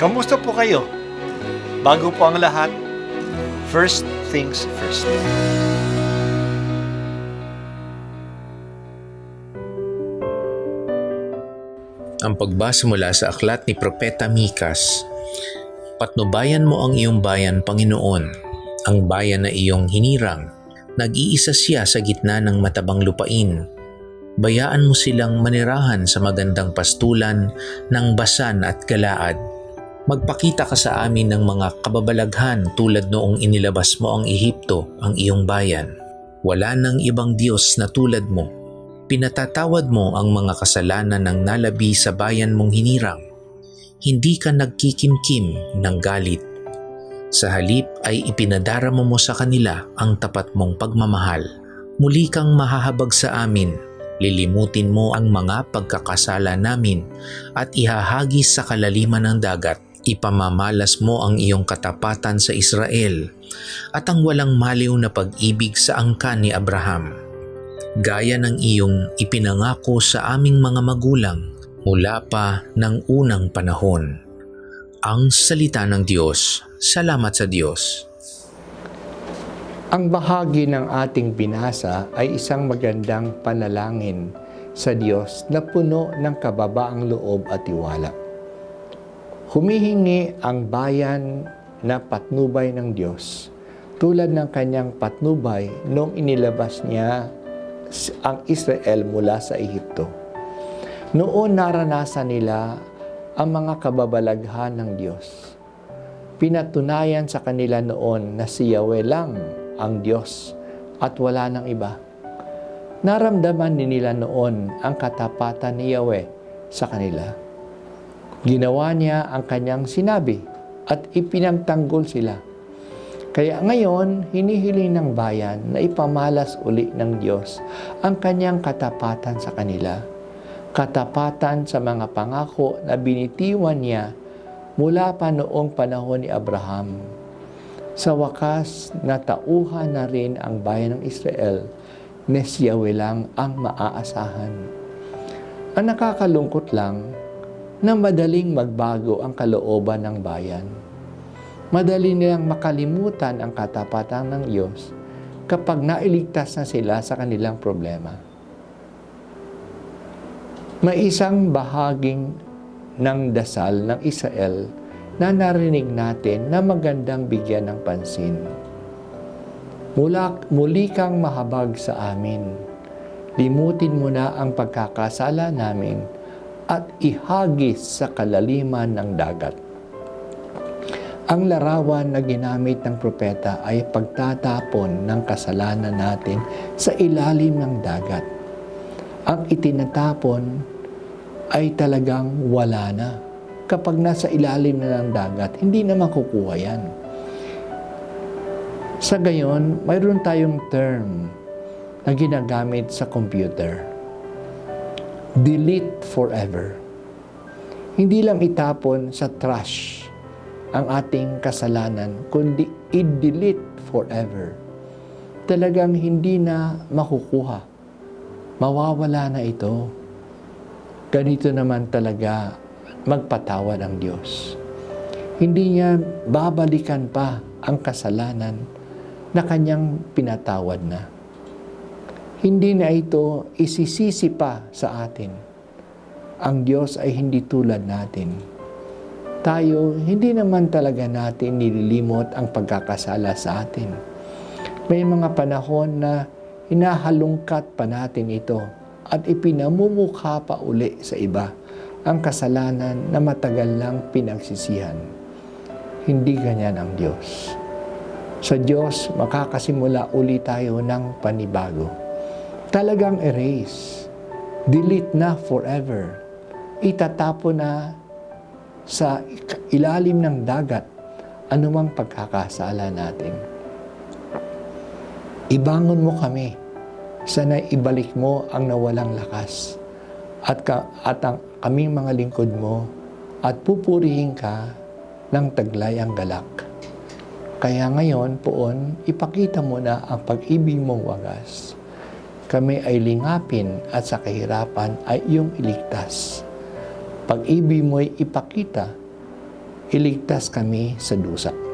Kamusta po kayo? Bago po ang lahat, first things first. Ang pagbasa mula sa aklat ni Propeta Mikas. Patnubayan mo ang iyong bayan, Panginoon, ang bayan na iyong hinirang. Nag-iisa siya sa gitna ng matabang lupain. Bayaan mo silang manirahan sa magandang pastulan ng Basan at Galaad. Magpakita ka sa amin ng mga kababalaghan tulad noong inilabas mo ang Ehipto, ang iyong bayan. Wala nang ibang Diyos na tulad mo. Pinatatawad mo ang mga kasalanan ng nalabi sa bayan mong hinirang. Hindi ka nagkikimkim ng galit. Sa halip ay ipinadarama mo sa kanila ang tapat mong pagmamahal. Muli kang mahahabag sa amin. Lilimutin mo ang mga pagkakasala namin at ihahagis sa kalaliman ng dagat. Ipamamalas mo ang iyong katapatan sa Israel at ang walang maliw na pag-ibig sa angkan ni Abraham. Gaya ng iyong ipinangako sa aming mga magulang mula pa ng unang panahon. Ang salita ng Diyos. Salamat sa Diyos. Ang bahagi ng ating binasa ay isang magandang panalangin sa Diyos na puno ng kababaang loob at tiwala. Humihingi ang bayan na patnubay ng Diyos tulad ng kanyang patnubay noong inilabas niya ang Israel mula sa Ehipto. Noon naranasan nila ang mga kababalaghan ng Diyos. Pinatunayan sa kanila noon na si Yahweh lang ang Diyos at wala nang iba. Naramdaman din nila noon ang katapatan ni Yahweh sa kanila. Ginawa niya ang kanyang sinabi at ipinagtanggol sila. Kaya ngayon, hinihiling ng bayan na ipamalas uli ng Diyos ang kanyang katapatan sa kanila. Katapatan sa mga pangako na binitiwan niya mula pa noong panahon ni Abraham. Sa wakas, natauhan na rin ang bayan ng Israel na si Yahweh lang ang maaasahan. Ang nakakalungkot lang na madaling magbago ang kalooban ng bayan. Madali nilang makalimutan ang katapatan ng Diyos kapag nailigtas na sila sa kanilang problema. May isang bahaging ng dasal ng Israel na narinig natin na magandang bigyan ng pansin. Muli kang mahabag sa amin. Limutin mo na ang pagkakasala namin at ihagis sa kalaliman ng dagat. Ang larawan na ginamit ng propeta ay pagtatapon ng kasalanan natin sa ilalim ng dagat. Ang itinatapon ay talagang wala na. Kapag nasa ilalim na ng dagat, hindi na makukuha yan. Sa gayon, mayroon tayong term na ginagamit sa computer. Delete forever. Hindi lang itapon sa trash ang ating kasalanan, kundi i-delete forever. Talagang hindi na makukuha. Mawawala na ito. Ganito naman talaga magpatawad ang Diyos. Hindi niya babalikan pa ang kasalanan na kanyang pinatawad na. Hindi na ito isisisi pa sa atin. Ang Diyos ay hindi tulad natin. Tayo, hindi naman talaga natin nililimot ang pagkakasala sa atin. May mga panahon na hinahalungkat pa natin ito at ipinamumukha pa uli sa iba ang kasalanan na matagal lang pinagsisihan. Hindi ganyan ang Diyos. Sa Diyos, makakasimula uli tayo ng panibago. Talagang erase. Delete na forever. Itatapon na sa ilalim ng dagat anumang pagkakasala natin. Ibangon mo kami. Sana'y ibalik mo ang nawalang lakas at ang kaming mga lingkod mo at pupurihin ka ng taglay ang galak. Kaya ngayon, poon, ipakita mo na ang pag-ibig mong wagas. Kami ay lingapin at sa kahirapan ay iyong iligtas. Pag-ibig mo'y ipakita, iligtas kami sa dusa.